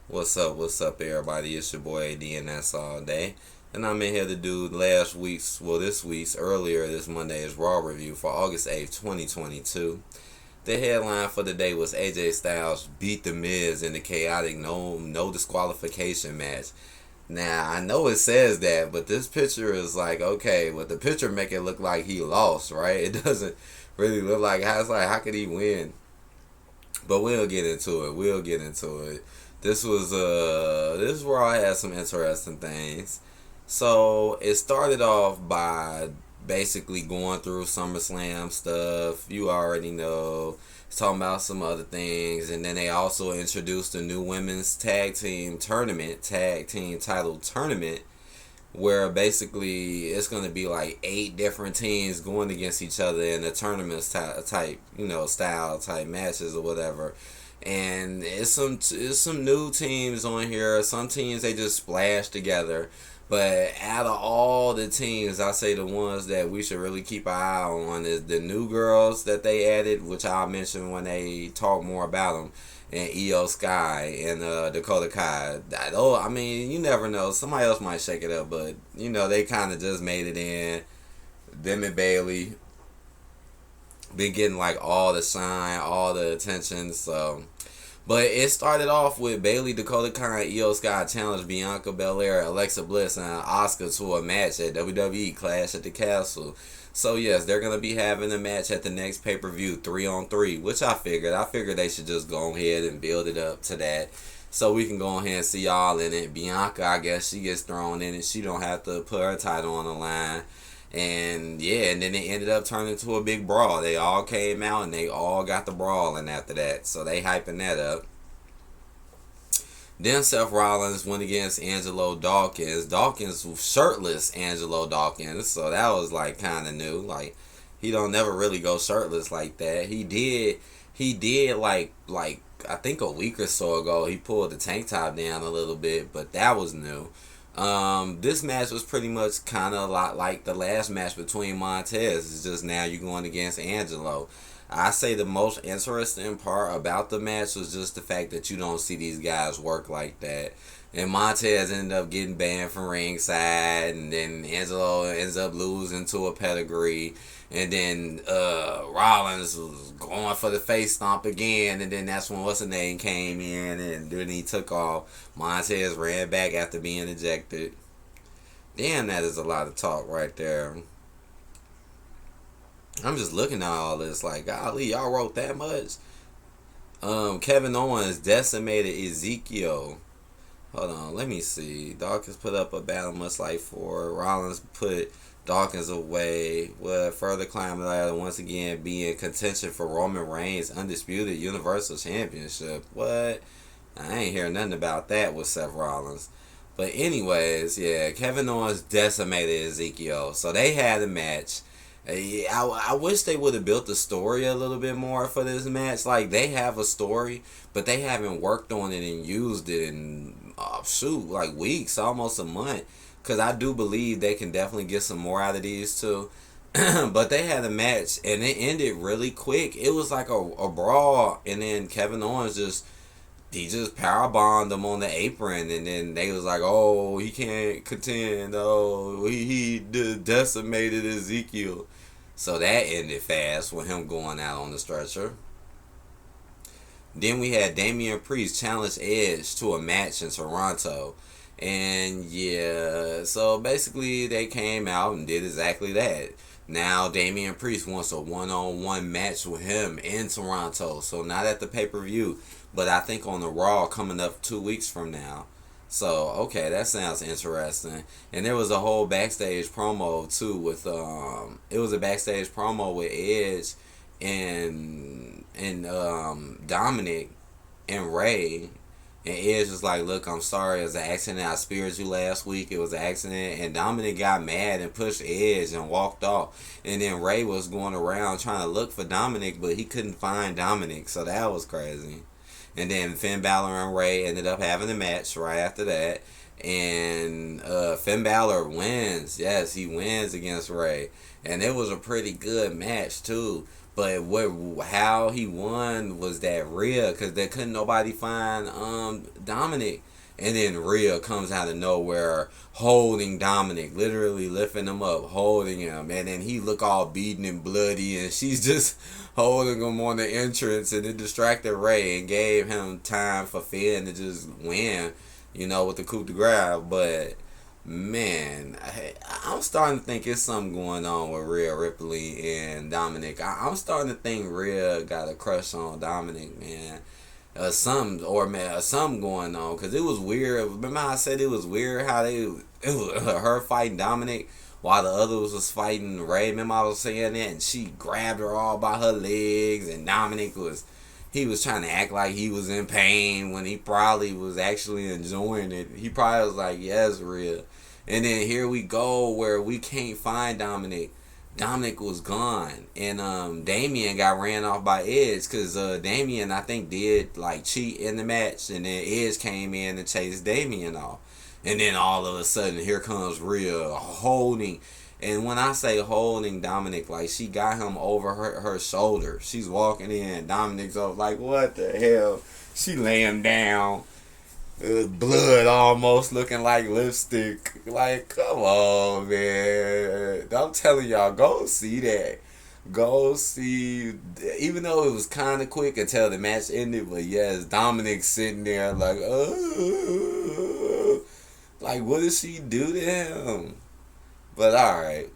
What's up, everybody? It's your boy AD, and that's all day. And I'm in here to do this week's, earlier this Monday's Raw review for August 8th, 2022. The headline for the day was AJ Styles beat The Miz in the chaotic no disqualification match. Now, I know it says that, but this picture is like, okay, but the picture make it look like he lost, right? It doesn't really look like, how could he win? But we'll get into it. This Raw had some interesting things. So it started off by basically going through SummerSlam stuff. You already know. It's talking about some other things, and then they also introduced a new women's tag team title tournament, where basically it's going to be like 8 different teams going against each other in a tournament type, style type matches or whatever. And it's some new teams on here. Some teams they just splash together. But out of all the teams, I say the ones that we should really keep an eye on is the new girls that they added, which I'll mention when they talk more about them, and Io Sky and Dakota Kai. I mean, you never know. Somebody else might shake it up, but they kind of just made it in. Them and Bailey been getting like all the shine, all the attention. So, but it started off with Bailey, Dakota Kai, and Io Sky challenged Bianca Belair, Alexa Bliss, and Asuka to a match at WWE Clash at the Castle. So yes, they're gonna be having a match at the next pay-per-view, 3-on-3, which I figured. I figured they should just go ahead and build it up to that, so we can go ahead and see y'all in it. Bianca, I guess she gets thrown in it. She don't have to put her title on the line. And yeah, and then it ended up turning into a big brawl. They all came out and they all got the brawling after that. So they hyping that up. Then Seth Rollins went against Angelo Dawkins. Dawkins was shirtless Angelo Dawkins. So that was like kind of new. Like he don't never really go shirtless like that. He did like I think a week or so ago he pulled the tank top down a little bit, but that was new. This match was pretty much kind of a lot like the last match between Montez. It's just now you're going against Angelo. I say the most interesting part about the match was just the fact that you don't see these guys work like that. And Montez ended up getting banned from ringside, and then Angelo ends up losing to a pedigree. And then Rollins was going for the face stomp again, and then that's when what's the name came in, and then he took off. Montez ran back after being ejected. Damn, that is a lot of talk right there. I'm just looking at all this like, golly, y'all wrote that much. Kevin Owens decimated Ezekiel. Hold on, let me see. Dawkins put up a battle much like for Rollins put Dawkins away. Would further climb the ladder once again, be in contention for Roman Reigns' undisputed Universal Championship. What? I ain't hear nothing about that with Seth Rollins. But anyways, yeah, Kevin Owens decimated Ezekiel. So they had a match. I wish they would have built the story a little bit more for this match. Like, they have a story, but they haven't worked on it and used it in, like weeks, almost a month. Because I do believe they can definitely get some more out of these two. But they had a match, and it ended really quick. It was like a brawl, and then Kevin Owens just powerbombed him on the apron, and then they was like, oh, he can't contend. Oh, he decimated Ezekiel. So that ended fast with him going out on the stretcher. Then we had Damien Priest challenge Edge to a match in Toronto. And yeah, so basically they came out and did exactly that. Now Damien Priest wants a one-on-one match with him in Toronto. So not at the pay-per-view, but I think on the Raw coming up 2 weeks from now. So, okay, that sounds interesting. And there was a whole backstage promo too with it was a backstage promo with Edge and Dominik and Ray. And Edge was like, look, I'm sorry, it was an accident. I speared you last week. It was an accident. And Dominik got mad and pushed Edge and walked off. And then Ray was going around trying to look for Dominik, but he couldn't find Dominik. So that was crazy. And then Finn Balor and Ray ended up having a match right after that. And Finn Balor wins. Yes, he wins against Ray. And it was a pretty good match, too. But how he won was that Rhea, because they couldn't nobody find Dominik. And then Rhea comes out of nowhere holding Dominik, literally lifting him up, holding him. And then he look all beaten and bloody, and she's just holding him on the entrance. And it distracted Ray and gave him time for Finn to just win, with the coup de grace. But, man, I'm starting to think it's something going on with Rhea Ripley and Dominik. I'm starting to think Rhea got a crush on Dominik, man. Something going on, because it was weird. Remember how I said it was weird how it was her fighting Dominik while the others was fighting Ray. Remember I was saying that, and she grabbed her all by her legs, and Dominik was trying to act like he was in pain when he probably was actually enjoying it. He probably was like, yes, Rhea. And then here we go where we can't find Dominik. Dominik was gone, and Damien got ran off by Edge, because Damien, I think, did cheat in the match, and then Edge came in and chased Damien off. And then all of a sudden, here comes Rhea holding, and when I say holding Dominik, she got him over her shoulder. She's walking in, Dominik's up what the hell? She laying down. Blood almost looking like lipstick. Come on, man. I'm telling y'all, go see that. Go see. Even though it was kind of quick until the match ended, but yes, Dominik sitting there oh. What did she do to him? But alright.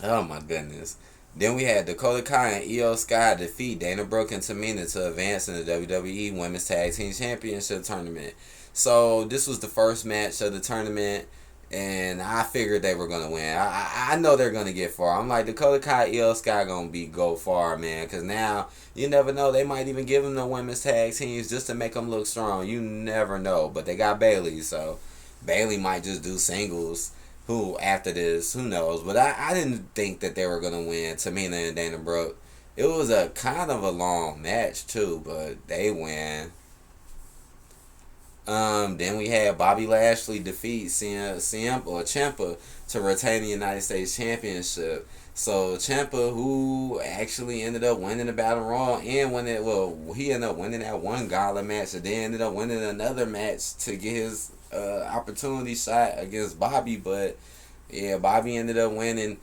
Oh my goodness. Then we had Dakota Kai and Io Sky defeat Dana Brooke and Tamina to advance in the WWE Women's Tag Team Championship Tournament. So this was the first match of the tournament, and I figured they were going to win. I know they're going to get far. I'm like, Dakota Kai, Io Sky going to go far, man, because now you never know. They might even give them the Women's Tag Teams just to make them look strong. You never know. But they got Bayley, so Bayley might just do singles. Who after this, who knows? But I didn't think that they were going to win, Tamina and Dana Brooke. It was a kind of a long match too, but they win. Then we had Bobby Lashley defeat Ciampa to retain the United States Championship. So Ciampa, who actually ended up winning the Battle Royal and he ended up winning that one gala match, and then ended up winning another match to get his opportunity shot against Bobby. But yeah, Bobby ended up winning.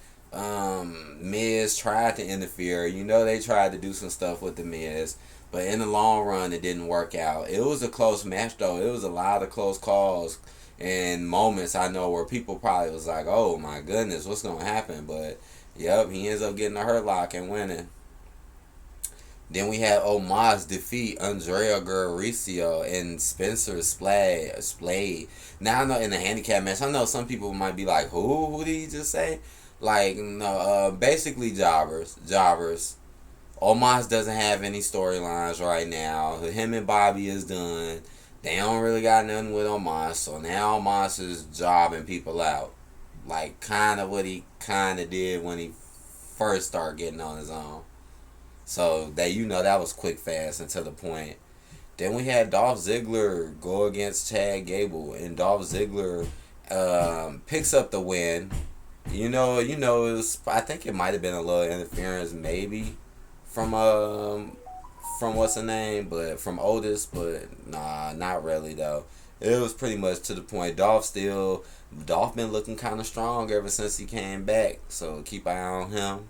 Miz tried to interfere. They tried to do some stuff with the Miz, but in the long run it didn't work out. It was a close match though. It was a lot of close calls and moments, I know, where people probably was like, oh my goodness, what's gonna happen? But yep, he ends up getting a hurt lock and winning. Then we had Omos defeat Andrea Guerrero and Spencer Slade. Now I know in the handicap match, I know some people might be like, who? Who did he just say? No, basically jobbers. Omos doesn't have any storylines right now. Him and Bobby is done. They don't really got nothing with Omos, so now Omos is jobbing people out. Kind of what he kind of did when he first started getting on his own. So that was quick, fast, and to the point. Then we had Dolph Ziggler go against Chad Gable, and Dolph Ziggler picks up the win. It was, I think it might have been a little interference, maybe from what's her name, but from Otis, but nah, not really though. It was pretty much to the point. Dolph been looking kind of strong ever since he came back, so keep an eye on him.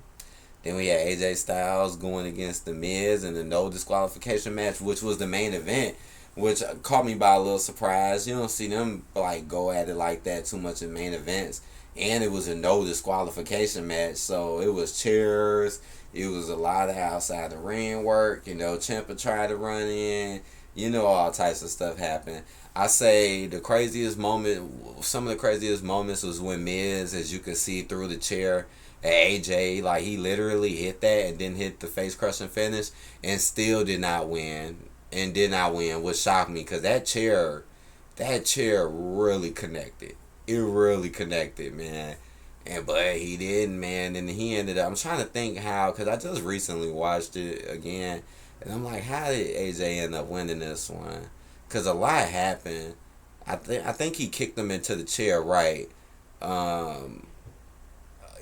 Then we had AJ Styles going against The Miz in the no disqualification match, which was the main event, which caught me by a little surprise. You don't see them go at it like that too much in main events. And it was a no disqualification match, so it was chairs. It was a lot of outside the ring work. Ciampa tried to run in. All types of stuff happened. I say some of the craziest moments was when Miz, as you could see through the chair at AJ, he literally hit that and then hit the face crushing finish and still did not win, which shocked me, because that chair really connected. It really connected, man. But he didn't, man. And he ended up, I'm trying to think how, because I just recently watched it again, and I'm like, how did AJ end up winning this one? Because a lot happened. I think he kicked him into the chair, right?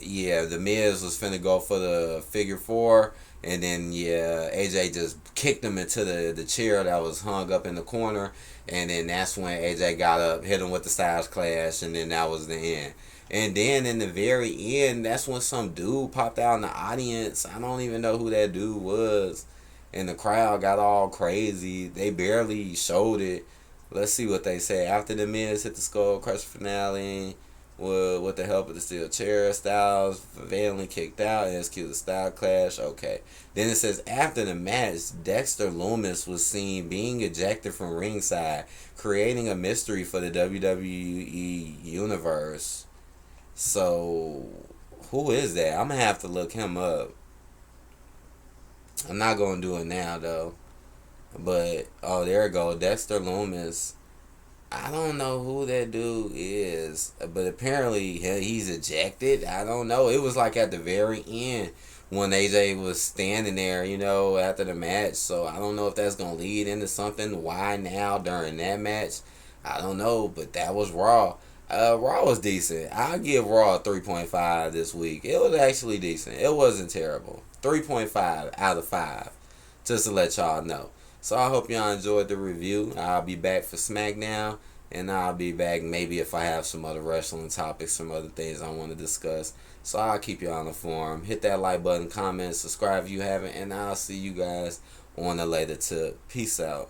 Yeah, the Miz was finna go for the figure four, And then yeah, AJ just kicked him into the chair that was hung up in the corner, and then that's when AJ got up, hit him with the Styles Clash, and then that was the end. And then in the very end, that's when some dude popped out in the audience. I don't even know who that dude was. And the crowd got all crazy. They barely showed it. Let's see what they say. After the Miz hit the Skull Crusher finale, with the help of the steel chair, Styles valiantly kicked out and executed the Style Clash. Okay. Then it says, after the match, Dexter Lumis was seen being ejected from ringside, creating a mystery for the WWE Universe. So, who is that? I'm going to have to look him up. I'm not going to do it now, though. But, oh, there we go. Dexter Lumis. I don't know who that dude is, but apparently he's ejected. I don't know. It was like at the very end when AJ was standing there, after the match. So I don't know if that's going to lead into something. Why now during that match? I don't know, but that was Raw. Raw was decent. I'll give Raw a 3.5 this week. It was actually decent. It wasn't terrible. 3.5 out of 5. Just to let y'all know. So I hope y'all enjoyed the review. I'll be back for SmackDown. And I'll be back maybe if I have some other wrestling topics, some other things I want to discuss. So I'll keep y'all informed. Hit that like button, comment, subscribe if you haven't. And I'll see you guys on a later tip. Peace out.